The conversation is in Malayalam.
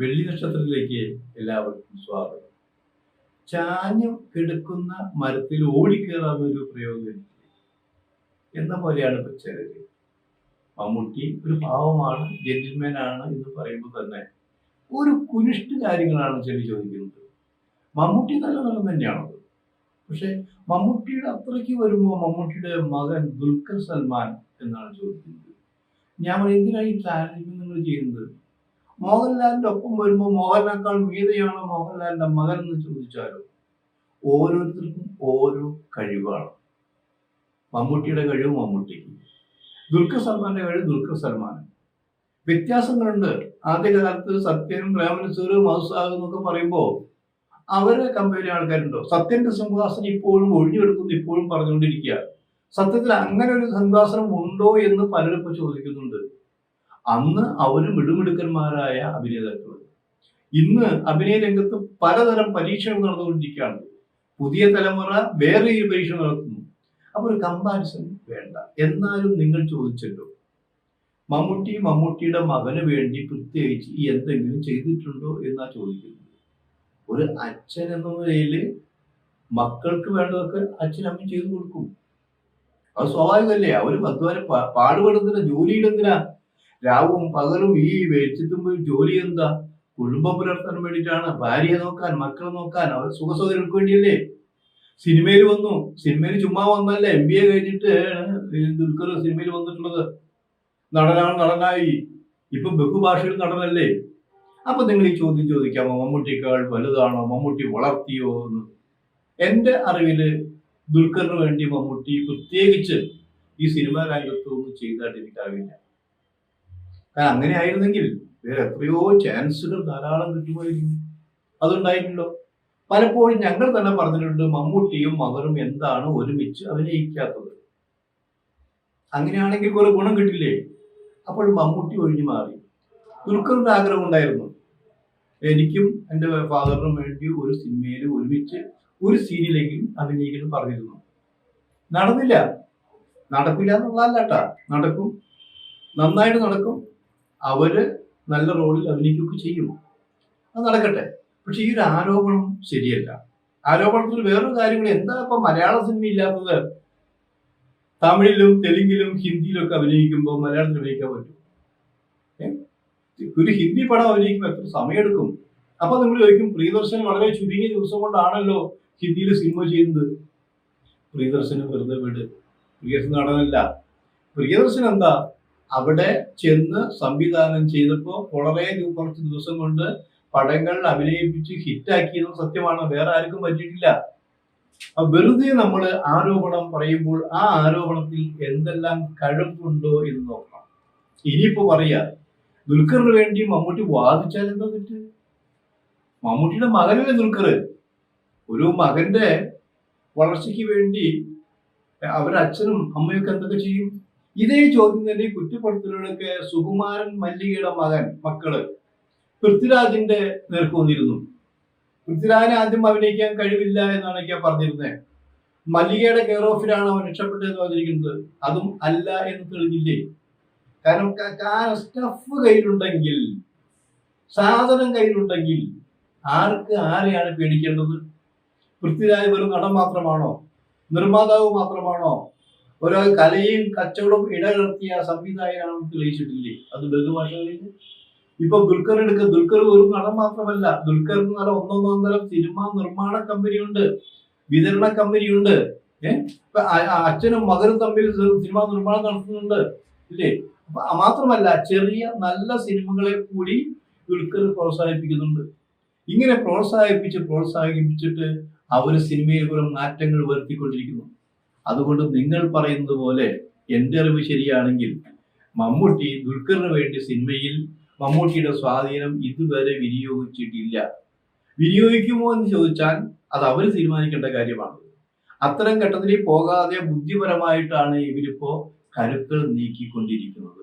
വെള്ളി നക്ഷത്രത്തിലേക്ക് എല്ലാവർക്കും സ്വാഗതം. ചാഞ്ഞു കിടക്കുന്ന മരത്തിൽ ഓടിക്കേറാവുന്ന പ്രയോഗം എന്ന പോലെയാണ് ഇപ്പൊ ചിലര്. മമ്മൂട്ടി ഒരു പാവമാണ്, ജെന്റിൽമാൻ ആണ് എന്ന് പറയുമ്പോൾ തന്നെ ഒരു കുനിഷ്ട് കാര്യങ്ങളാണ് ചെവി ചോദിക്കുന്നത്. മമ്മൂട്ടി നല്ല നടൻ തന്നെയാണത്. പക്ഷെ മമ്മൂട്ടിയുടെ അത്രയ്ക്ക് വരുമ്പോൾ മമ്മൂട്ടിയുടെ മകൻ ദുൽഖർ സൽമാൻ എന്നാണ് ചോദിക്കുന്നത്. ഞാൻ എന്തിനാണ് ഈ താരതമ്യം നിങ്ങൾ ചെയ്യുന്നത്? മോഹൻലാലിന്റെ ഒപ്പം വരുമ്പോൾ മോഹൻലാലിനേക്കാൾ മീതെയാണോ മോഹൻലാലിന്റെ മകൻ എന്ന് ചോദിച്ചാലോ? ഓരോരുത്തർക്കും ഓരോ കഴിവാണ്. മമ്മൂട്ടിയുടെ കഴിവ് മമ്മൂട്ടിക്ക്, ദുൽഖർ സൽമാന്റെ കഴിവ് ദുൽഖർ സൽമാൻ. വ്യത്യാസങ്ങളുണ്ട്. ആദ്യകാലത്ത് സത്യനും പ്രേമനസൂര് മധുസാഗ് എന്നൊക്കെ പറയുമ്പോൾ അവരെ കമ്പയർ ചെയ്യുന്ന ആൾക്കാരുണ്ടോ? സത്യന്റെ സിംഹാസനം ഇപ്പോഴും ഒഴിഞ്ഞെടുക്കുന്നു, ഇപ്പോഴും പറഞ്ഞുകൊണ്ടിരിക്കുക. സത്യത്തിൽ അങ്ങനെ ഒരു സിംഹാസനം ഉണ്ടോ എന്ന് പലരും ഇപ്പൊ ചോദിക്കുന്നുണ്ട്. അന്ന് അവരും മിടുമിടുക്കന്മാരായ അഭിനേതാക്കൾ. ഇന്ന് അഭിനയ രംഗത്ത് പലതരം പരീക്ഷകൾ നടന്നുകൊണ്ടിരിക്കുകയാണ്. പുതിയ തലമുറ വേറെ ഈ പരീക്ഷ നടത്തുന്നു. അപ്പൊ ഒരു കമ്പാരിസൺ വേണ്ട. എന്നാലും നിങ്ങൾ ചോദിച്ചല്ലോ, മമ്മൂട്ടിയുടെ മകന് വേണ്ടി പ്രത്യേകിച്ച് എന്തെങ്കിലും ചെയ്തിട്ടുണ്ടോ എന്നാ ചോദിക്കുന്നത്. ഒരു അച്ഛൻ എന്ന നിലയിൽ മക്കൾക്ക് വേണ്ടതൊക്കെ അച്ഛനമ്മ ചെയ്തു കൊടുക്കും. അത് സ്വാഭാവികമല്ലേ? അവര് അധ്വാനം പാടുപെടുന്നില്ല, ജോലിയിടുന്നില്ല. രാവും പകലും ഈ വെളിച്ചത്തുമ്പോൾ ജോലി എന്താ? കുടുംബം പുലർത്താൻ വേണ്ടിയിട്ടാണ്. ഭാര്യയെ നോക്കാൻ, മക്കളെ നോക്കാൻ, അവർ സുഖസൗകര്യങ്ങൾക്ക് വേണ്ടിയല്ലേ. സിനിമയിൽ വന്നു. സിനിമയിൽ ചുമ്മാ വന്നല്ല, MBA കഴിഞ്ഞിട്ട് ദുൽഖർ സിനിമയിൽ വന്നിട്ടുള്ളത്. നടനായി. ഇപ്പൊ ബഹുഭാഷയിൽ നടനല്ലേ. അപ്പൊ നിങ്ങൾ ഈ ചോദ്യം ചോദിക്കാമോ, മമ്മൂട്ടിയേക്കാൾ വലുതാണോ, മമ്മൂട്ടി വളർത്തിയോ എന്ന്? എന്റെ അറിവില് ദുൽഖറിന് വേണ്ടി മമ്മൂട്ടി പ്രത്യേകിച്ച് ഈ സിനിമാ രംഗത്ത് ഒന്നും ചെയ്തായിട്ട് എനിക്കറിയില്ല. കാരണം അങ്ങനെ ആയിരുന്നെങ്കിൽ വേറെ എത്രയോ ചാൻസുകൾ ധാരാളം കിട്ടുമായിരുന്നു. അതുണ്ടായിട്ടില്ലോ. പലപ്പോഴും ഞങ്ങൾ തന്നെ പറഞ്ഞിട്ടുണ്ട്, മമ്മൂട്ടിയും മകനും എന്താണ് ഒരുമിച്ച് അഭിനയിക്കാത്തത്. അങ്ങനെയാണെങ്കിൽ കുറെ ഗുണം കിട്ടില്ലേ? അപ്പോൾ മമ്മൂട്ടി ഒഴിഞ്ഞു മാറി. ദുൽഖറിന്റെ ആഗ്രഹം ഉണ്ടായിരുന്നു, എനിക്കും എൻ്റെ ഫാദറിനും വേണ്ടി ഒരു സിനിമയിൽ ഒരുമിച്ച് ഒരു സീനിലെങ്കിലും അഭിനയിക്കണം പറഞ്ഞിരുന്നു. നടന്നില്ല. നടക്കില്ല എന്നുള്ളതല്ല, നടക്കും, നന്നായിട്ട് നടക്കും. അവര് നല്ല റോളിൽ അഭിനയിക്കുകയൊക്കെ ചെയ്യും. അത് നടക്കട്ടെ. പക്ഷെ ഈ ഒരു ആരോപണം ശരിയല്ല. ആരോപണത്തിൽ വേറൊരു കാര്യങ്ങൾ, എന്താ ഇപ്പൊ മലയാള സിനിമ ഇല്ലാത്തത്? തമിഴിലും തെലുങ്കിലും ഹിന്ദിയിലും ഒക്കെ അഭിനയിക്കുമ്പോൾ മലയാളത്തിൽ അഭിനയിക്കാൻ പറ്റും? ഒരു ഹിന്ദി പടം അഭിനയിക്കുമ്പോൾ എത്ര സമയമെടുക്കും? അപ്പൊ നിങ്ങൾ ചോദിക്കും, പ്രിയദർശൻ വളരെ ചുരുങ്ങിയ ദിവസം കൊണ്ടാണല്ലോ ഹിന്ദിയിൽ സിനിമ ചെയ്യുന്നത്. പ്രിയദർശന് വെറുതെ വിട്. പ്രിയദർശൻ നടനല്ല. പ്രിയദർശൻ എന്താ, അവിടെ ചെന്ന് സംവിധാനം ചെയ്തപ്പോ കുറച്ച് ദിവസം കൊണ്ട് പടങ്ങൾ അഭിനയിപ്പിച്ച് ഹിറ്റാക്കിയത് സത്യമാണ്. വേറെ ആർക്കും പറ്റിയിട്ടില്ല. വെറുതെ നമ്മൾ ആരോപണം പറയുമ്പോൾ ആ ആരോപണത്തിൽ എന്തെല്ലാം കഴിവുണ്ടോ എന്ന് നോക്കണം. ഇനിയിപ്പോ പറയാ, ദുൽഖറിന് വേണ്ടി മമ്മൂട്ടി വാദിച്ചാൽ എന്താ തെറ്റ്? മമ്മൂട്ടിയുടെ മകനല്ലേ ദുൽഖർ. ഒരു മകന്റെ വളർച്ചയ്ക്ക് വേണ്ടി അവരച്ഛനും അമ്മയൊക്കെ എന്തൊക്കെ ചെയ്യും? ഇതേ ചോദ്യം തന്നെ കുറ്റപ്പെടുത്തലുകളൊക്കെ സുകുമാരൻ മല്ലികയുടെ മക്കള് പൃഥ്വിരാജിന്റെ നേർക്ക് വന്നിരുന്നു. പൃഥ്വിരാജിന് ആദ്യം അഭിനയിക്കാൻ കഴിവില്ല എന്നാണ് ഞാൻ പറഞ്ഞിരുന്നത്. മല്ലികയുടെ കെയർ ഓഫിലാണ് അവൻ രക്ഷപ്പെട്ടതെന്ന് പറഞ്ഞിരിക്കുന്നത്. അതും അല്ല എന്ന് തെളിഞ്ഞില്ലേ? കാരണം സ്റ്റഫ് കയ്യിലുണ്ടെങ്കിൽ, സാധനം കയ്യിലുണ്ടെങ്കിൽ ആരെയാണ് പേടിക്കേണ്ടത്? പൃഥ്വിരാജ് വെറും നടൻ മാത്രമാണോ? നിർമ്മാതാവ് മാത്രമാണോ? ഓരോ കലയും കച്ചവടവും ഇടകലർത്തിയ സംവിധായകനാണെന്ന് തെളിയിച്ചിട്ടില്ലേ? അത് ബഹുഭാഷകളിൽ. ഇപ്പൊ ദുൽഖർ എടുക്കുക. ദുൽഖർ വെറും നടൻ മാത്രമല്ല, ദുൽഖറിന് നല്ല ഒന്നൊന്നര സിനിമ നിർമ്മാണ കമ്പനിയുണ്ട്, വിതരണ കമ്പനിയുണ്ട്. അച്ഛനും മകനും തമ്മിൽ സിനിമ നിർമ്മാണം നടത്തുന്നുണ്ട് ഇല്ലേ? അപ്പൊ മാത്രമല്ല, ചെറിയ നല്ല സിനിമകളെ കൂടി ദുൽഖർ പ്രോത്സാഹിപ്പിക്കുന്നുണ്ട്. ഇങ്ങനെ പ്രോത്സാഹിപ്പിച്ചിട്ട് അവർ സിനിമയിൽ കുറെ മാറ്റങ്ങൾ വരുത്തിക്കൊണ്ടിരിക്കുന്നു. അതുകൊണ്ട് നിങ്ങൾ പറയുന്നത് പോലെ എൻ്റെ അറിവ് ശരിയാണെങ്കിൽ മമ്മൂട്ടി ദുൽഖറിന് വേണ്ടി സിനിമയിൽ മമ്മൂട്ടിയുടെ സ്വാധീനം ഇതുവരെ വിനിയോഗിച്ചിട്ടില്ല. വിനിയോഗിക്കുമോ എന്ന് ചോദിച്ചാൽ അത് അവർ തീരുമാനിക്കേണ്ട കാര്യമാണ്. അത്തരം ഘട്ടത്തിൽ പോകാതെ ബുദ്ധിപരമായിട്ടാണ് ഇവരിപ്പോ കരുക്കൾ നീക്കിക്കൊണ്ടിരിക്കുന്നത്.